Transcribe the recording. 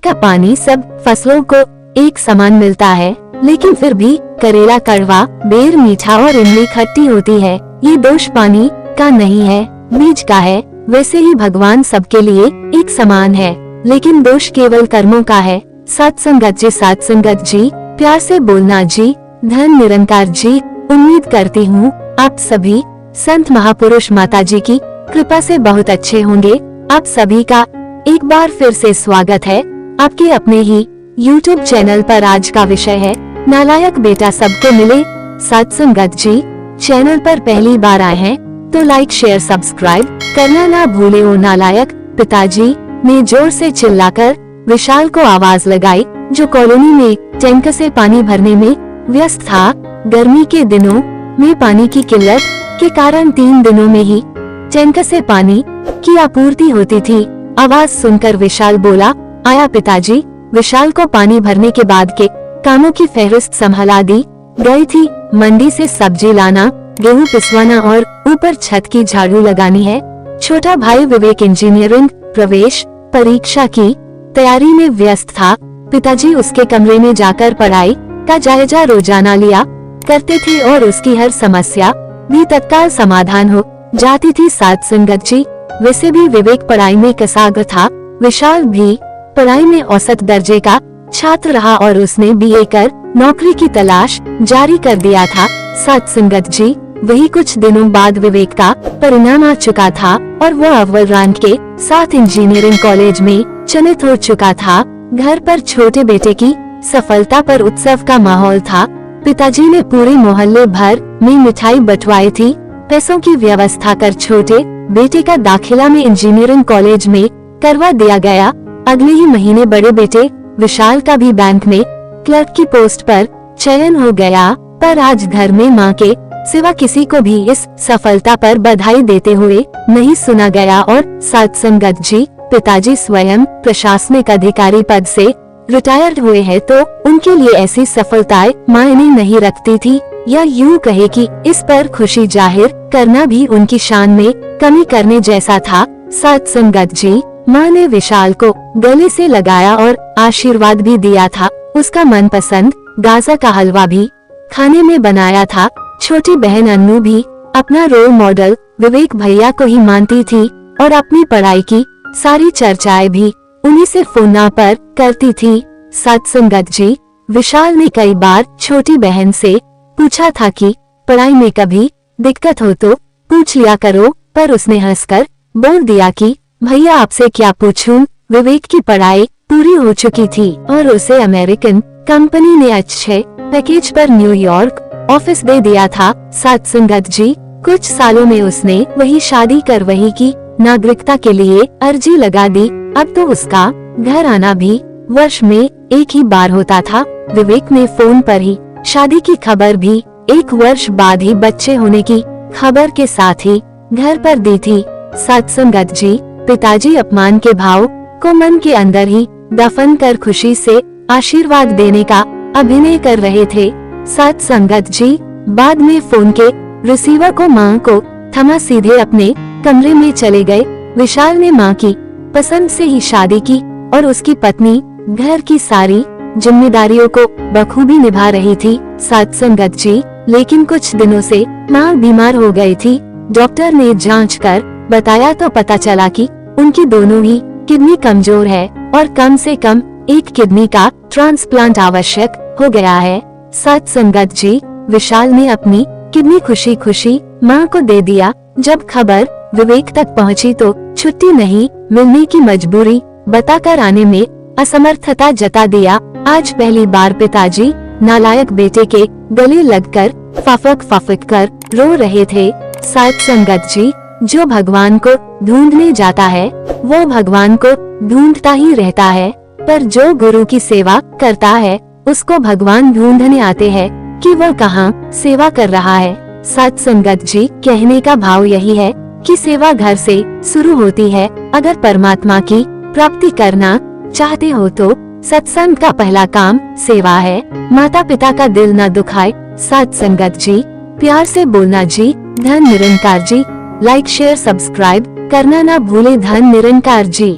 का पानी सब फसलों को एक समान मिलता है, लेकिन फिर भी करेला कड़वा, बेर मीठा और इमली खट्टी होती है। ये दोष पानी का नहीं है, बीज का है। वैसे ही भगवान सबके लिए एक समान है, लेकिन दोष केवल कर्मों का है। सत्संगत जी, प्यार से बोलना जी, धन निरंकार जी। उम्मीद करती हूँ आप सभी संत महापुरुष माता जी की कृपा से बहुत अच्छे होंगे। आप सभी का एक बार फिर से स्वागत है आपके अपने ही YouTube चैनल पर। आज का विषय है नालायक बेटा सबको मिले। सत्संगत जी, चैनल पर पहली बार आए हैं तो लाइक शेयर सब्सक्राइब करना ना भूले। वो नालायक पिताजी ने जोर से चिल्लाकर विशाल को आवाज लगाई, जो कॉलोनी में टैंकर से पानी भरने में व्यस्त था। गर्मी के दिनों में पानी की किल्लत के कारण 3 दिनों में ही टैंकर से पानी की आपूर्ति होती थी। आवाज सुनकर विशाल बोला, आया पिताजी। विशाल को पानी भरने के बाद के कामों की फहरिस्त संभाला दी गई थी। मंडी से सब्जी लाना, गेहूं पिसवाना और ऊपर छत की झाड़ू लगानी है। छोटा भाई विवेक इंजीनियरिंग प्रवेश परीक्षा की तैयारी में व्यस्त था। पिताजी उसके कमरे में जाकर पढ़ाई का जायजा रोजाना लिया करते थे और उसकी हर समस्या भी तत्काल समाधान हो जाती थी। सत्संगत जी, वैसे भी विवेक पढ़ाई में कसाग्र था। विशाल भी पढ़ाई में औसत दर्जे का छात्र रहा और उसने BA कर नौकरी की तलाश जारी कर दिया था। सत्संगत जी, वही कुछ दिनों बाद विवेक का परिणाम आ चुका था और वो अव्वल रैंक के साथ इंजीनियरिंग कॉलेज में चयनित हो चुका था। घर पर छोटे बेटे की सफलता पर उत्सव का माहौल था। पिताजी ने पूरे मोहल्ले भर में मिठाई बंटवाई थी। पैसों की व्यवस्था कर छोटे बेटे का दाखिला में इंजीनियरिंग कॉलेज में करवा दिया गया। अगले ही महीने बड़े बेटे विशाल का भी बैंक में क्लर्क की पोस्ट पर चयन हो गया। पर आज घर में मां के सिवा किसी को भी इस सफलता पर बधाई देते हुए नहीं सुना गया। और सत्संगत जी, पिताजी स्वयं प्रशासनिक अधिकारी पद से रिटायर्ड हुए हैं, तो उनके लिए ऐसी सफलताएं मायने नहीं रखती थी, या यूं कहे कि इस पर खुशी जाहिर करना भी उनकी शान में कमी करने जैसा था। सत्संगत जी, माँ ने विशाल को गले से लगाया और आशीर्वाद भी दिया था। उसका मनपसंद गाजर का हलवा भी खाने में बनाया था। छोटी बहन अन्नू भी अपना रोल मॉडल विवेक भैया को ही मानती थी और अपनी पढ़ाई की सारी चर्चाएं भी उन्हीं से फोन पर करती थी। सत्संगत जी, विशाल ने कई बार छोटी बहन से पूछा था कि पढ़ाई में कभी दिक्कत हो तो पूछ लिया करो, पर उसने हंसकर बोल दिया कि भैया आपसे क्या पूछूं। विवेक की पढ़ाई पूरी हो चुकी थी और उसे अमेरिकन कंपनी ने अच्छे पैकेज पर न्यूयॉर्क ऑफिस दे दिया था। सत्संगत जी, कुछ सालों में उसने वही शादी कर वही की नागरिकता के लिए अर्जी लगा दी। अब तो उसका घर आना भी वर्ष में एक ही बार होता था। विवेक ने फोन पर ही शादी की खबर भी 1 वर्ष बाद ही बच्चे होने की खबर के साथ ही घर पर दी थी। सत्संगत जी, पिताजी अपमान के भाव को मन के अंदर ही दफन कर खुशी से आशीर्वाद देने का अभिनय कर रहे थे। सत्संगत जी, बाद में फोन के रिसीवर को मां को थमा सीधे अपने कमरे में चले गए। विशाल ने मां की पसंद से ही शादी की और उसकी पत्नी घर की सारी जिम्मेदारियों को बखूबी निभा रही थी। सत्संगत जी, लेकिन कुछ दिनों से मां बीमार हो गई थी। डॉक्टर ने जांच कर बताया तो पता चला कि उनकी दोनों ही किडनी कमजोर है और कम से कम एक किडनी का ट्रांसप्लांट आवश्यक हो गया है। सत्संगत जी, विशाल ने अपनी किडनी खुशी खुशी मां को दे दिया। जब खबर विवेक तक पहुंची तो छुट्टी नहीं मिलने की मजबूरी बताकर आने में असमर्थता जता दिया। आज पहली बार पिताजी नालायक बेटे के गले लगकर फफक कर रो रहे थे। सत्संगत जी, जो भगवान को ढूंढने जाता है वो भगवान को ढूंढता ही रहता है, पर जो गुरु की सेवा करता है उसको भगवान ढूंढने आते हैं कि वह कहाँ सेवा कर रहा है। सत्संगत जी, कहने का भाव यही है कि सेवा घर से शुरू होती है। अगर परमात्मा की प्राप्ति करना चाहते हो तो सत्संग का पहला काम सेवा है। माता पिता का दिल न दुखाए। सत्संगत जी, प्यार से बोलना जी। धन निरंकार जी। लाइक शेयर सब्सक्राइब करना ना भूले। धन निरंकार जी।